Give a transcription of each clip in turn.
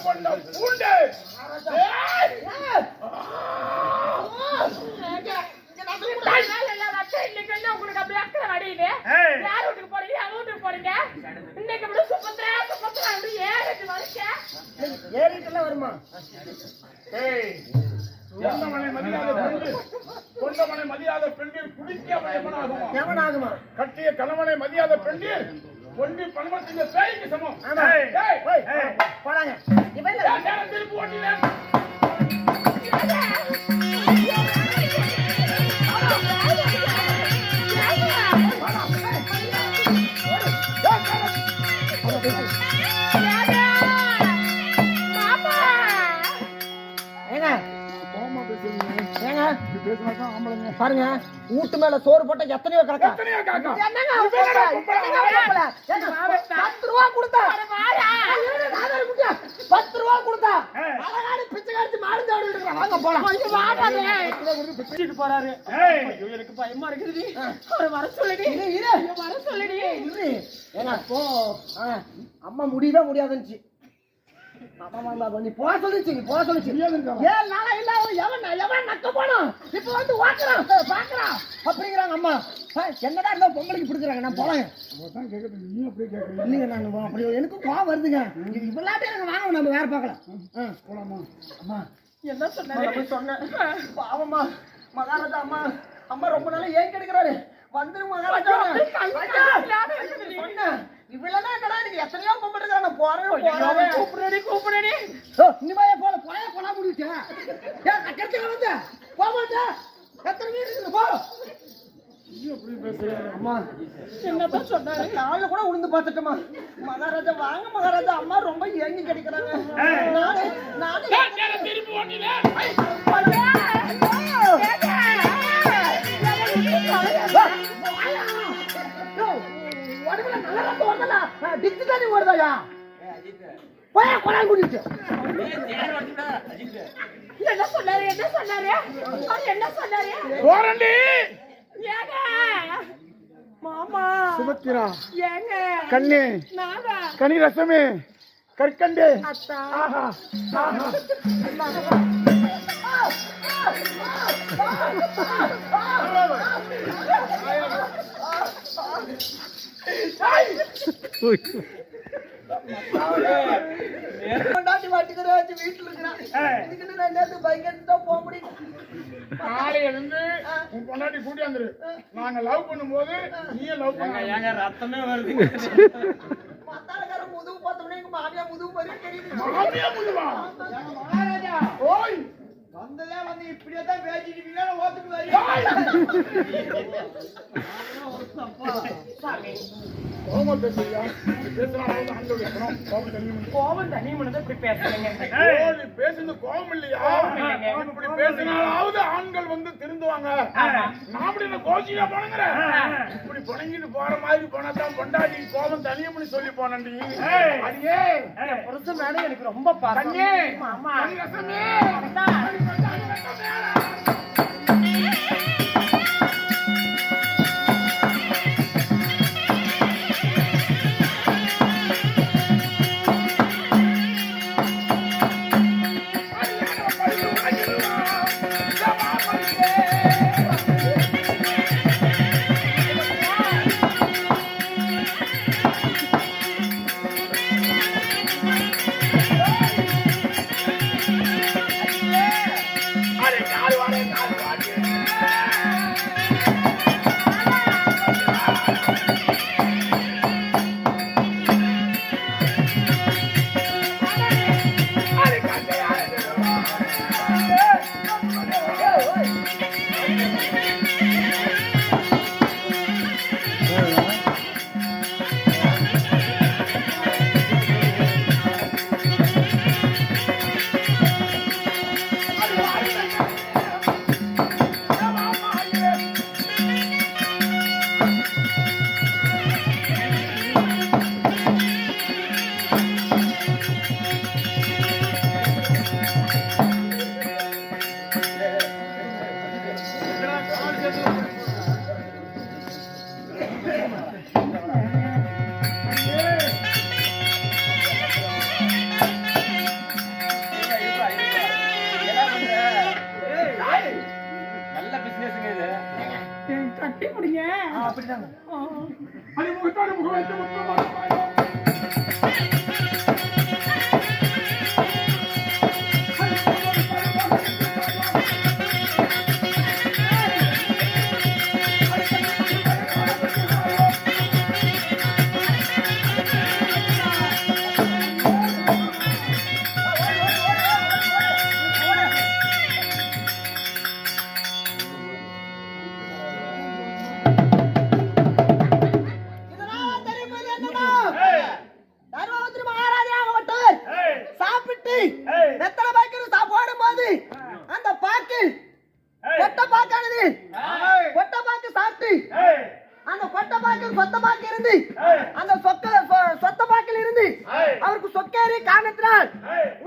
கொண்ட பூண்டு உங்களுக்கு அப்படி அக்கறை அடியுது. யார் வீட்டுக்கு போறீங்க? யார் வீட்டுக்கு போறீங்க? இன்னைக்கு அப்படி சுபத்ரா சுபத்ரா அப்படி ஏறிட்டு வருஷ ஏறிட்டுல வருமா? கொண்டவனை மதியாத பெண்ணில் குடிக்க எவனாகுமா? கட்டிய கணவனை மதியாத பெண்ணில் கொண்டி பணமத்தின் பேய்க்கு சமம். போறாங்க திருப்பி ஓட்டினேன். பாருங்க, வீட்டு மேல சோறு போட்ட எத்தனையோ காக்கா. 10 ரூபா கொடுத்தா 10 ரூபா கொடுத்தா அழகான பிச்சைக்காரத்து மாடு ஆடிட்டு வாங்க போலாம். பிச்சிட்டு போறாரு. எனக்கு பயமா இருக்குது. அவரை வர சொல்லுடி. வர சொல்லுடி. ஏங்க போ. அம்மா முடியவே முடியாதுன்னு நீ போக சொல்லிச்சு. 7 நாளா இல்ல எவன் நக்க போனோம். இப்ப வந்து பாக்குறான் அப்படிங்கிறாங்க அம்மா. என்னடா இருந்தா பொங்கலுக்கு பிடிக்கிறாங்க. நான் போலாங்க. இல்லைங்க நான் அப்படி எனக்கு கோவம் வருதுங்க. இவ்வளாட்டே நாங்க வாங்க, நம்ம வேற பாக்கலாம். போலாமா? அம்மா என்ன சொன்ன? சொன்னேன் பாவம்மா மகாராஜா. அம்மா ரொம்ப நாளா ஏன் கிடைக்கிறாரு. வந்துரு மகாராஜா. இவ்வளவுதான் என்னடா நீங்க எத்தனையோ கும்பிட்டு நான் போறேன். கூப்பிடுறடி. இனிமையா போல முடிவிட்டேன். ஏன் கட்டத்துக்கு வந்து போமாட்டா? எத்தனை பேர் இருக்குது போ. அம்மா என்னதான் சொன்னாரு? காலைல கூட உளுந்து பார்த்துட்டோமா மகாராஜா. வாங்க மகாராஜா. அம்மா ரொம்ப ஏங்கி கிடைக்கிறாங்க. திருப்பி ஓட்டினேன். என்ன சொன்னாரு? மாமா சுபத்திரா, ஏங்க கண்ணே, கனி ரசமே, கற்கண்டே. பொண்டாட்டி கூட்டியாந்துரு. நாங்க லவ் பண்ணும் போது நீயே லவ் பண்ண. ரத்தமே வருது. முதுகு பார்த்தோம்னா எங்க மாமியா முதுகு மாதிரி தெரியுது. மாமியா முதுவா? ஓய் வந்ததே வந்து இப்படியே தான் பேசிட்டு ஓத்துக்கு வரி. கோவம் பேசுறியா? பேசுறாங்க அங்க வைக்கணும். கோவம் தனி மனதை இப்படி பேசுறீங்க. நீ பேசுறது கோவம் இல்லையா? இப்படி பேசினாலாவது ஆண்கள் வந்து திருந்துவாங்க. நான் அப்படி கோச்சியா போனங்கிறேன். இப்படி புணங்கிட்டு போற மாதிரி போனாதான் பொண்டாட்டி கோவம் தனியம்னு சொல்லி போனண்டி. அடியே புருஷன் மேல எனக்கு ரொம்ப பாசம். ஆமா ரசமே.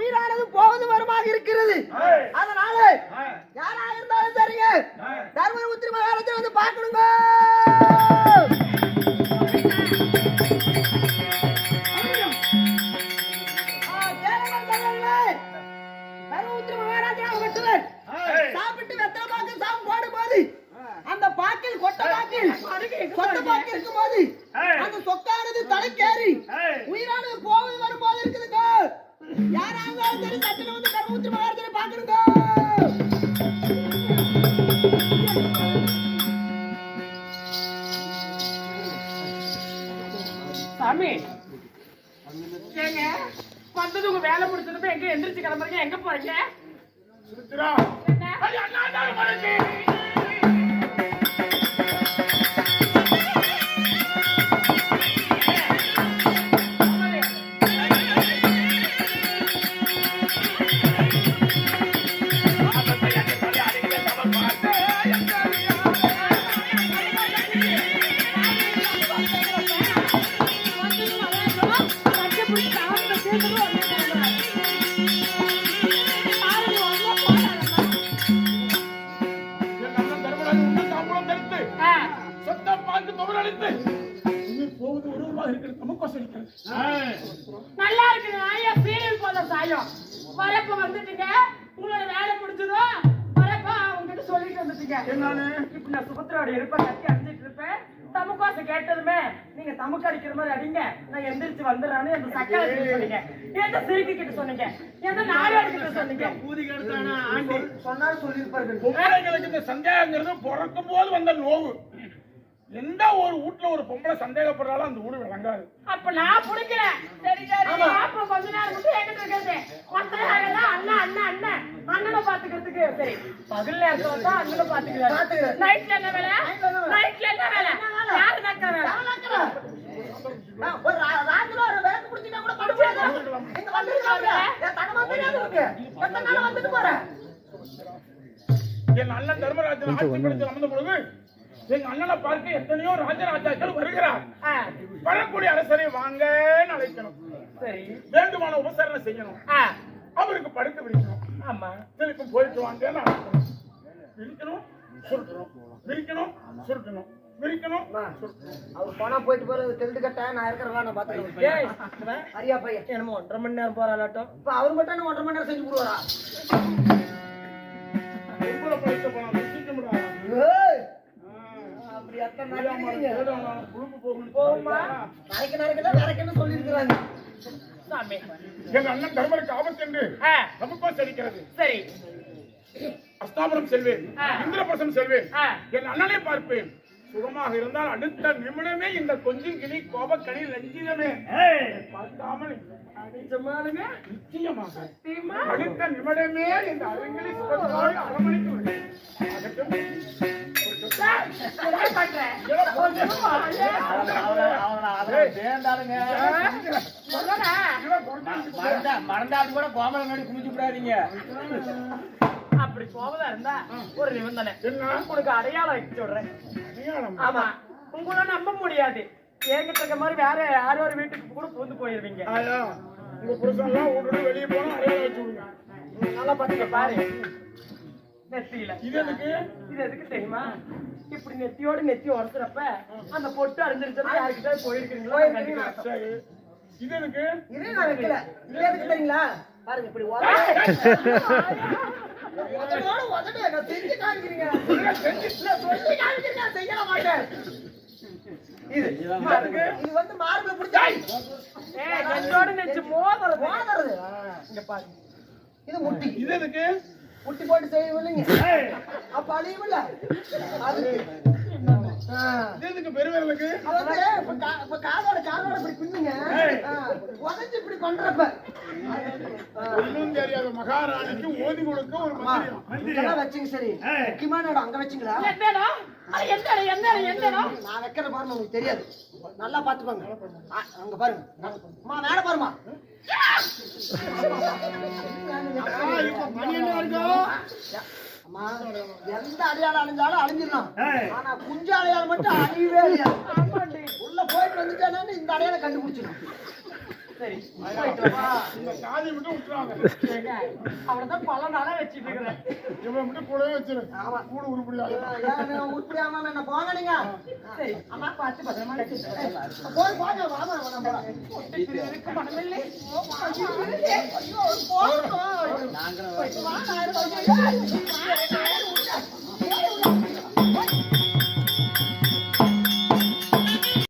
உயிரானது போவது வருமாக இருக்கிறது. அதனால யாரா இருந்தாலும் சரிங்க, தர்மபுத்திரி மகாராஜை வந்து பார்க்கணுங்க. தர்மபுத்திரி மகாராஜா வெட்டுவர் சாப்பிட்டு வெத்தலை பாக்கு சாப்பிட்டு போடும்போது அந்த பாக்கில் கொட்ட பாக்கில் இருக்கும் போது அந்த சொக்கானது தலைக்கேறி உயிரானது போவது வரும்போது இருக்குதுங்க. யாராவது சரி சட்டில வந்து தர்மபுத்திரி மகாராஜனை பார்க்கணுங்க. சாமி ஏங்க வந்தது உங்க வேலை முடிச்சதுமே எங்க எந்திரிச்சு கிளம்புறீங்க? எங்க போறீங்க? சுருத்துறா. என்ன? அது அண்ணாதான் மனசு. என் அண்ணன் தர்மராஜன் உன்னை தாம்பூலம் தரித்து, சொத்தம் பார்த்து துவரளித்து, உயிர் போவது உருவமாக இருக்கிற தமக்கோசம் இருக்கிறது. நல்லா இருக்குது ஐயா, சீரியல் போத சாயம். வரப்ப வந்துட்டீங்க, உங்களோட வேலை முடிஞ்சதோ வரப்ப உங்ககிட்ட சொல்லிட்டு வந்துட்டீங்க. என்னன்னு? இப்ப நான் சுபத்திரோட இருப்பேன், கத்தி அடிச்சிட்டு இருப்பேன். தமுக்காசு கேட்டதுமே நீங்க தமுக்கு அடிக்கிற மாதிரி அடிங்க, நான் எந்திரிச்சு வந்துடுறான்னு அந்த சக்கரை சொன்னீங்க, எந்த சிறுக்கு கிட்ட சொன்னீங்க, எந்த நாடு கிட்ட சொன்னீங்க. சொன்னாலும் சொல்லியிருப்பார்கள். பொம்பளைங்களுக்கு இந்த சந்தேகங்கிறது பிறக்கும் போது வந்த நோவு. எந்த ஒரு வீட்டுல ஒரு பொம்பளை சந்தேகப்படுறாலும் அந்த வீடு விளங்காது. அப்ப நான் புடிக்கிறேன். சரி சரி, அப்ப கொஞ்ச நேரம் மட்டும் என்கிட்ட இருக்கிறது மத்த நேரம் அண்ணன் அண்ணன் அண்ணன் அண்ணனை பாத்துக்கிறதுக்கு. சரி, பகல் நேரத்துல வந்தா அண்ணனை பாத்துக்கிறாரு. நைட்ல என்ன வேலை? நைட்ல என்ன வேலை? யாரு நக்கிற வேலை? ஒரு ராத்திரி ஒரு வேலை முடிச்சிட்டா கூட படுப்பாங்க. எங்க வந்துருக்காங்க? தனமா தெரியாது இருக்கு. எத்தனை நாள் வந்துட்டு போறேன்? என் அண்ணன் தர்மராஜன் ஆட்சி படுத்து அமர்ந்த பொழுது எங்க அண்ணனை பார்க்க எத்தனையோ ராஜராஜாக்கள் வருகிறார். வரக்கூடிய அரசரை வாங்கன்னு அழைக்கணும். சரி, வேண்டுமான உபசரணை செய்யணும். அவருக்கு படுக்க விரிக்கணும். ஆமா, திருப்பி போயிட்டு வாங்கன்னு அழைக்கணும். விரிக்கணும், சுருட்டணும், விரிக்கணும், சுருட்டணும், விரிக்கணும், சுருட்டணும். அவர் போனா போயிட்டு போறது தெரிந்து கட்ட நான் இருக்கிறவா நான் பாத்துக்கிறேன். ஹரியா பையன் என்னமோ 1.5 மணி நேரம் போறாளாட்டம். இப்ப அவர் மட்டும் 1.5 மணி நேரம் செஞ்சு கொடுவாரா? பொம்பளை படுத்த போனா விரிக்க முடியாது. அப்படி அத்தனை நாள் குழுப்பு போகணும். போகுமா? நரைக்கன்னு சொல்லியிருக்கிறாங்க. சாமி, எங்க அண்ணன் தர்மருக்கு ஆபத்து என்று நமக்கோ செலுக்கிறது. சரி, அஸ்தாபுரம் செல்வேன், இந்திரபிரசம் செல்வேன், என் அண்ணனை பார்ப்பேன். சுகமாக இருந்தால் அடுத்த நிமிடமே இந்த கொஞ்சம் கிளி கோபக்கணி லஞ்சிதமே பார்க்காமல் நிஜமாலுங்க? நிச்சயமாக தீமா? அடுத்த நிமிடமே இந்த அரங்கிலி சுகத்தோடு அரமணிக்கு மறந்தாலும் கூட கோமல நடி குமிச்சு விடாதீங்க. அப்படி போவதா இருந்தா ஒரு நிபந்தனை. என்ன? உனக்கு அடையாளம் வச்சு விடுறேன். அடையாளம்? ஆமா, உங்களை நம்ப முடியாது. என்கிட்ட இருக்க மாதிரி வேற யாரோ ஒரு வீட்டுக்கு கூட புகுந்து போயிருவீங்க. ஆயா, உங்க புருஷன் எல்லாம் விட்டுட்டு வெளியே போனா அடையாளம் வச்சு விடுங்க. நல்லா பாத்துக்க பாரு. நெத்தியில இது எதுக்கு? இது எதுக்கு தெரியுமா? இப்படி நெத்தியோட நெத்தி உரசுறப்ப அந்த பொட்டு அடைஞ்சிருச்சா யாருக்கிட்ட போயிருக்கீங்களோ? சரி, இது எதுக்கு? இது நான் வைக்கல. இது எதுக்கு தெரியுங்களா? பாருங்க இப்படி உதடு நான் செஞ்சு காமிக்கிறீங்க. இல்ல சொல்லி காமிக்கிறீங்க, செய்ய மாட்டேன். இது வந்து மார்பிள் பிடிச்சா நெத்தோட நெச்சு மோதுறது. இங்க பாருங்க, இது முட்டி. இது எதுக்கு? முட்டி போட்டு செய்யவும் இல்லைங்க, அப்ப அழியும் இல்ல. அது இது எதுக்கு? பெருவிரலுக்கு? இப்ப காதோட இப்படி பின்னுங்க, உதஞ்சு இப்படி பண்றப்ப ஒன்னும் தெரியாத மகாராணிக்கு ஓதி கொடுக்க ஒரு மந்திரம் வச்சுங்க. சரி, முக்கியமான இடம் அங்க வச்சுங்களா? நான் வைக்கிற பாருங்க, உங்களுக்கு தெரியாது. நல்லா பாத்துப்பாங்க. அங்க பாருங்க, அம்மா மேல பாருமா. அம்மா, எந்த அடையாளம் அழிஞ்சாலும் அழிஞ்சிடலாம், ஆனா குஞ்சு அடையாளம் மட்டும் அழியவே இல்லையா. உள்ள போயிட்டு வந்துட்டானு இந்த அடையாளம் கண்டுபிடிச்சிடும். சரி போயிட்டு வா. இந்த சாதி மட்டும் விட்டுறாங்க. ஏங்க, அவனைதான் பல நாளா வச்சிட்டு இருக்கிறேன். இவன் மட்டும் கூடவே வச்சிரு. ஆமா. கூடு உருப்படியாக. உருப்படியாம என்ன போங்க நீங்க சரி அம்மா பார்த்து பத்திரமா வச்சுட்டு போய் போங்க வாமா நம்ம இருக்கு மனமில்லை. ஐயோ போங்க போயிட்டு வா நான்